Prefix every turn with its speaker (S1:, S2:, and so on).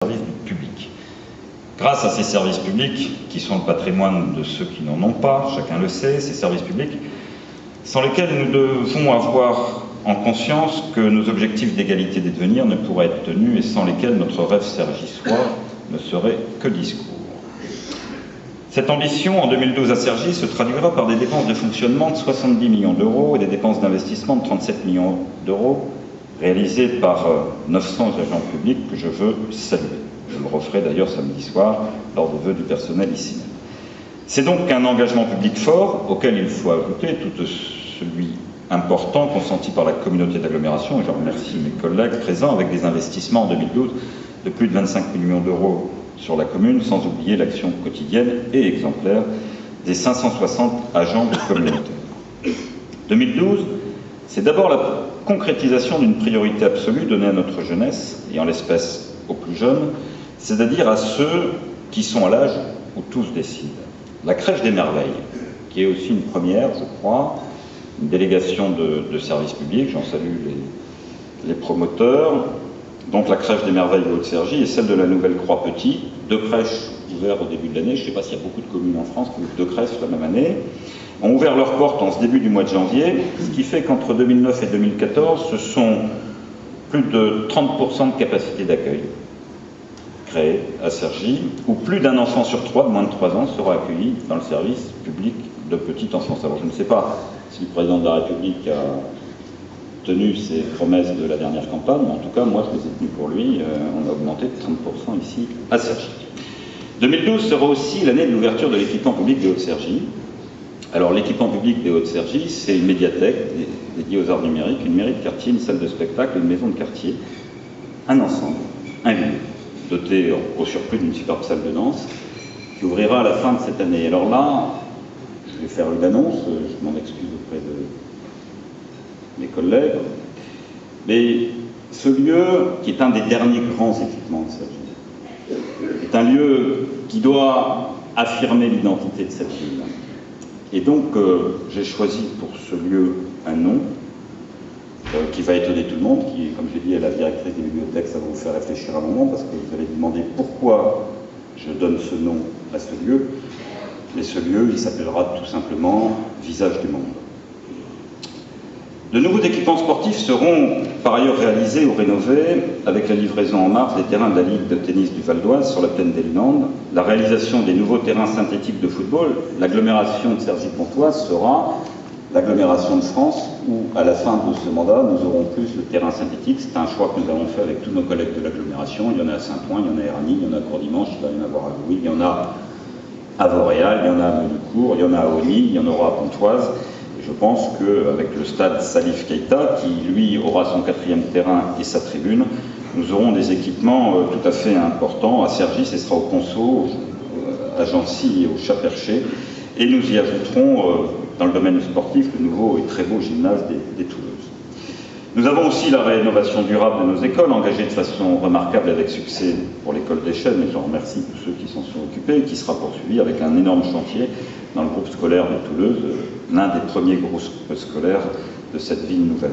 S1: service du public. Grâce à ces services publics, qui sont le patrimoine de ceux qui n'en ont pas, chacun le sait, ces services publics, sans lesquels nous devons avoir en conscience que nos objectifs d'égalité des devenirs ne pourraient être tenus et sans lesquels notre rêve cergissois ne serait que discours. Cette ambition, en 2012 à Cergy, se traduira par des dépenses de fonctionnement de 70 millions d'euros et des dépenses d'investissement de 37 millions d'euros réalisées par 900 agents publics que je veux saluer. Je le referai d'ailleurs samedi soir lors des vœux du personnel ici même. C'est donc un engagement public fort auquel il faut ajouter tout celui important consenti par la communauté d'agglomération, et je remercie mes collègues présents, avec des investissements en 2012 de plus de 25 millions d'euros sur la commune, sans oublier l'action quotidienne et exemplaire des 560 agents communautaires. 2012, c'est d'abord la concrétisation d'une priorité absolue donnée à notre jeunesse, et en l'espèce aux plus jeunes, c'est-à-dire à ceux qui sont à l'âge où tous décident. La crèche des merveilles, qui est aussi une première, je crois, une délégation de services publics, j'en salue les promoteurs. Donc la crèche des merveilles de Haute-Cergy et celle de la Nouvelle-Croix-Petit, deux crèches ouvertes au début de l'année. Je ne sais pas s'il y a beaucoup de communes en France qui ouvrent deux crèches la même année, ont ouvert leurs portes en ce début du mois de janvier, ce qui fait qu'entre 2009 et 2014, ce sont plus de 30% de capacité d'accueil créée à Cergy, où plus d'un enfant sur trois de moins de 3 ans sera accueilli dans le service public de petite enfance. Alors je ne sais pas si le président de la République a tenu ses promesses de la dernière campagne, mais en tout cas, moi, je les ai tenues pour lui. On a augmenté de 30% ici à Cergy. 2012 sera aussi l'année de l'ouverture de l'équipement public des Hauts-de-Cergy. Alors, l'équipement public des Hauts-de-Cergy, c'est une médiathèque dédiée aux arts numériques, une mairie de quartier, une salle de spectacle, une maison de quartier, un ensemble, un lieu, doté au surplus d'une superbe salle de danse, qui ouvrira à la fin de cette année. Alors là, je vais faire une annonce, je m'en excuse auprès de mes collègues, mais ce lieu, qui est un des derniers grands équipements de Cergy, est un lieu qui doit affirmer l'identité de cette ville. Et donc, j'ai choisi pour ce lieu un nom qui va étonner tout le monde, qui, comme j'ai dit à la directrice des bibliothèques, ça va vous faire réfléchir un moment, parce que vous allez vous demander pourquoi je donne ce nom à ce lieu. Mais ce lieu, il s'appellera tout simplement Visage du Monde. De nouveaux équipements sportifs seront par ailleurs réalisés ou rénovés avec la livraison en mars des terrains de la Ligue de tennis du Val d'Oise sur la plaine des Landes, la réalisation des nouveaux terrains synthétiques de football. L'agglomération de Cergy-Pontoise sera l'agglomération de France où, à la fin de ce mandat, nous aurons plus le terrain synthétique. C'est un choix que nous avons fait avec tous nos collègues de l'agglomération. Il y en a à Saint-Ouen, il y en a à Ernie, il y en a à Courdimanche, il va y en avoir à Louis, il y en a à Vauréal, il y en a à Menucourt, il y en a à Auny, il y en aura à Pontoise. Je pense qu'avec le stade Salif Keïta, qui lui aura son 4e terrain et sa tribune, nous aurons des équipements tout à fait importants. À Cergy, ce sera au Ponceau, à Jancy et au Chat-Perché. Et nous y ajouterons, dans le domaine sportif, le nouveau et très beau gymnase des Touleuses. Nous avons aussi la rénovation durable de nos écoles, engagée de façon remarquable avec succès pour l'école des Chênes, et j'en remercie tous ceux qui s'en sont occupés, qui sera poursuivi avec un énorme chantier dans le groupe scolaire de Toulouse, l'un des premiers groupes scolaires de cette ville nouvelle.